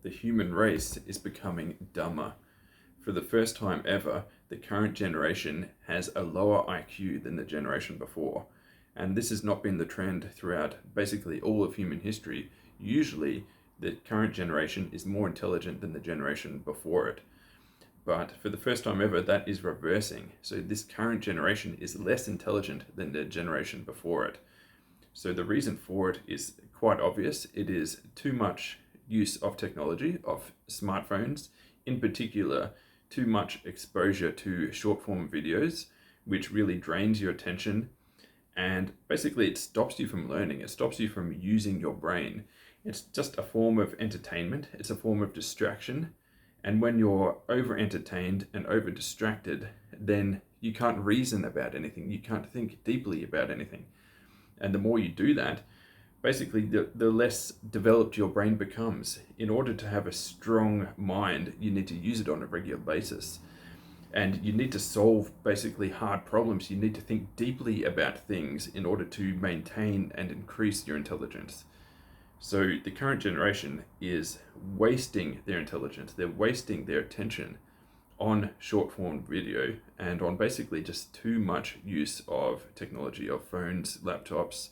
the human race is becoming dumber. For the first time ever, the current generation has a lower IQ than the generation before. And this has not been the trend throughout basically all of human history. Usually, the current generation is more intelligent than the generation before it. But for the first time ever, that is reversing. So this current generation is less intelligent than the generation before it. So the reason for it is quite obvious. It is too much use of technology, of smartphones, in particular, too much exposure to short form videos, which really drains your attention. And basically, it stops you from learning. It stops you from using your brain. It's just a form of entertainment. It's a form of distraction. And when you're over entertained and over distracted, then you can't reason about anything. You can't think deeply about anything. And the more you do that, basically the less developed your brain becomes. In order to have a strong mind, you need to use it on a regular basis. And you need to solve basically hard problems. You need to think deeply about things in order to maintain and increase your intelligence. So the current generation is wasting their intelligence. They're wasting their attention on short form video and on basically just too much use of technology, of phones, laptops,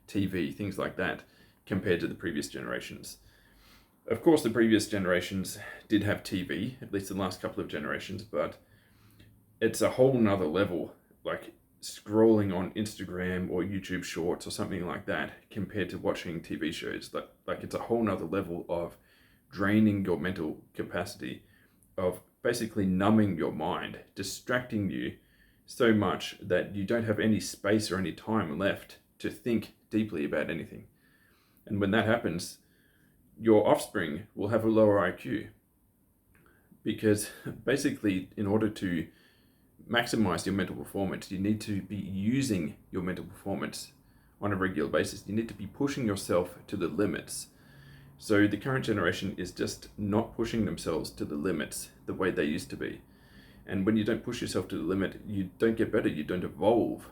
TV, things like that, compared to the previous generations. Of course, the previous generations did have TV, at least the last couple of generations, but it's a whole nother level, like scrolling on Instagram or YouTube Shorts or something like that, compared to watching TV shows. Like it's a whole nother level of draining your mental capacity, of basically numbing your mind, distracting you so much that you don't have any space or any time left to think deeply about anything. And when that happens, your offspring will have a lower IQ, because basically, in order to maximize your mental performance, you need to be using your mental performance on a regular basis. You need to be pushing yourself to the limits. So the current generation is just not pushing themselves to the limits the way they used to be. And when you don't push yourself to the limit, you don't get better, you don't evolve.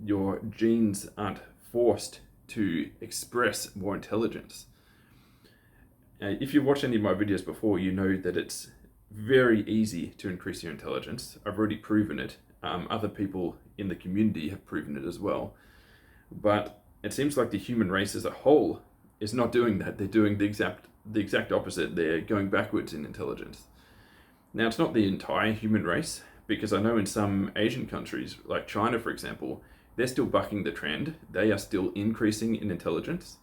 Your genes aren't forced to express more intelligence. If you've watched any of my videos before, you know that it's very easy to increase your intelligence. I've already proven it. Other people in the community have proven it as well. But it seems like the human race as a whole is not doing that. They're doing the exact opposite. They're going backwards in intelligence. Now, it's not the entire human race, because I know in some Asian countries, like China, for example, they're still bucking the trend. They are still increasing in intelligence.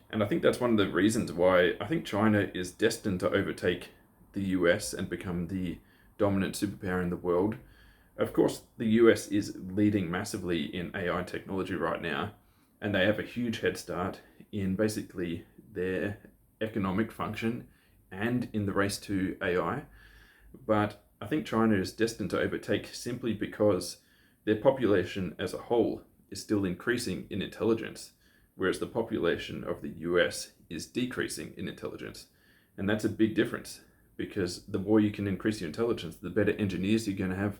And I think that's one of the reasons why I think China is destined to overtake the US and become the dominant superpower in the world. Of course, the US is leading massively in AI technology right now, and they have a huge head start in basically their economic function and in the race to AI. But I think China is destined to overtake simply because their population as a whole is still increasing in intelligence, whereas the population of the US is decreasing in intelligence. And that's a big difference, because the more you can increase your intelligence, the better engineers you're going to have,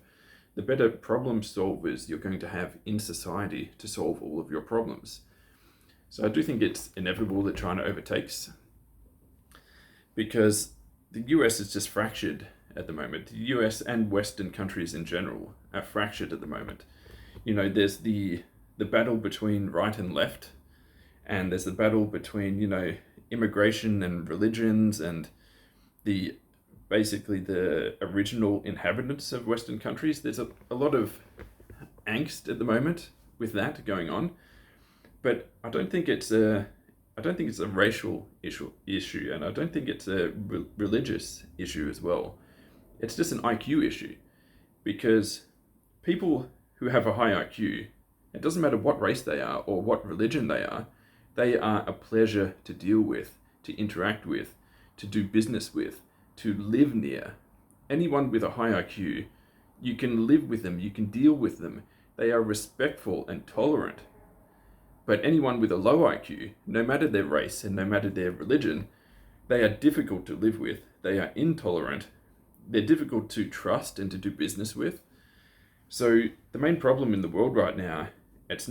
the better problem solvers you're going to have in society to solve all of your problems. So I do think it's inevitable that China overtakes, because the US is just fractured at the moment. The US and Western countries in general are fractured at the moment. You know, there's the battle between right and left, and there's the battle between, immigration and religions and basically the original inhabitants of Western countries. There's a lot of angst at the moment with that going on, but I don't think it's a racial issue, and I don't think it's a religious issue as well. It's just an IQ issue, because people who have a high IQ, it doesn't matter what race they are or what religion they are a pleasure to deal with, to interact with, to do business with, to live near. Anyone with a high IQ, you can live with them, you can deal with them. They are respectful and tolerant. But anyone with a low IQ, no matter their race and no matter their religion, they are difficult to live with. They are intolerant. They're difficult to trust and to do business with. So the main problem in the world right now, there's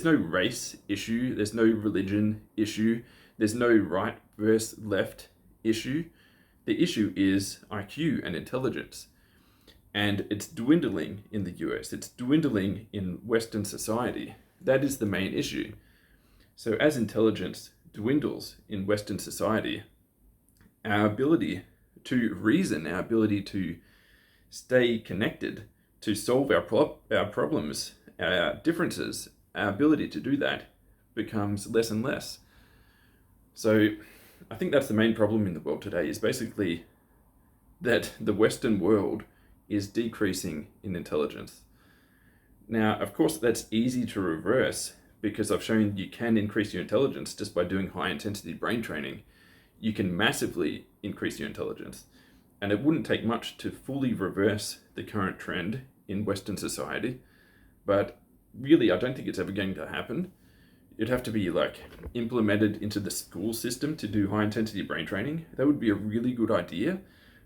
no race issue, there's no religion issue, there's no right versus left issue. The issue is IQ and intelligence. And it's dwindling in the US, it's dwindling in Western society. That is the main issue. So as intelligence dwindles in Western society, our ability to reason, our ability to stay connected, to solve our problems, our differences, our ability to do that becomes less and less. So I think that's the main problem in the world today, is basically that the Western world is decreasing in intelligence. Now, of course, that's easy to reverse because I've shown you can increase your intelligence just by doing high intensity brain training. You can massively increase your intelligence. And it wouldn't take much to fully reverse the current trend in Western society. But really, I don't think it's ever going to happen. It'd have to be like implemented into the school system to do high intensity brain training. That would be a really good idea,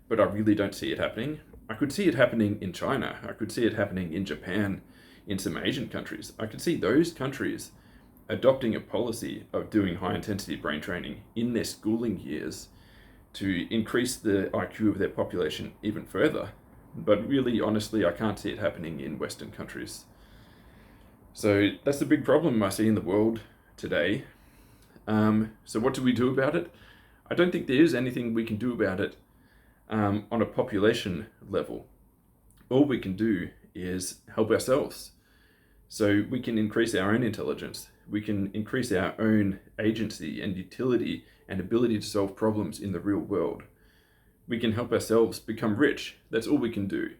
but I really don't see it happening. I could see it happening in China. I could see it happening in Japan, in some Asian countries. I could see those countries adopting a policy of doing high intensity brain training in their schooling years to increase the IQ of their population even further. But really, honestly, I can't see it happening in Western countries. So that's the big problem I see in the world today. So what do we do about it? I don't think there is anything we can do about it on a population level. All we can do is help ourselves. So we can increase our own intelligence. We can increase our own agency and utility and ability to solve problems in the real world. We can help ourselves become rich. That's all we can do.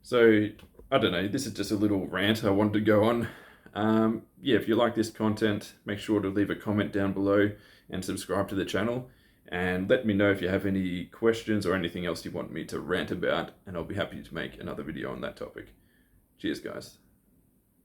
So, I don't know, this is just a little rant I wanted to go on. If you like this content, make sure to leave a comment down below and subscribe to the channel. And let me know if you have any questions or anything else you want me to rant about, and I'll be happy to make another video on that topic. Cheers, guys.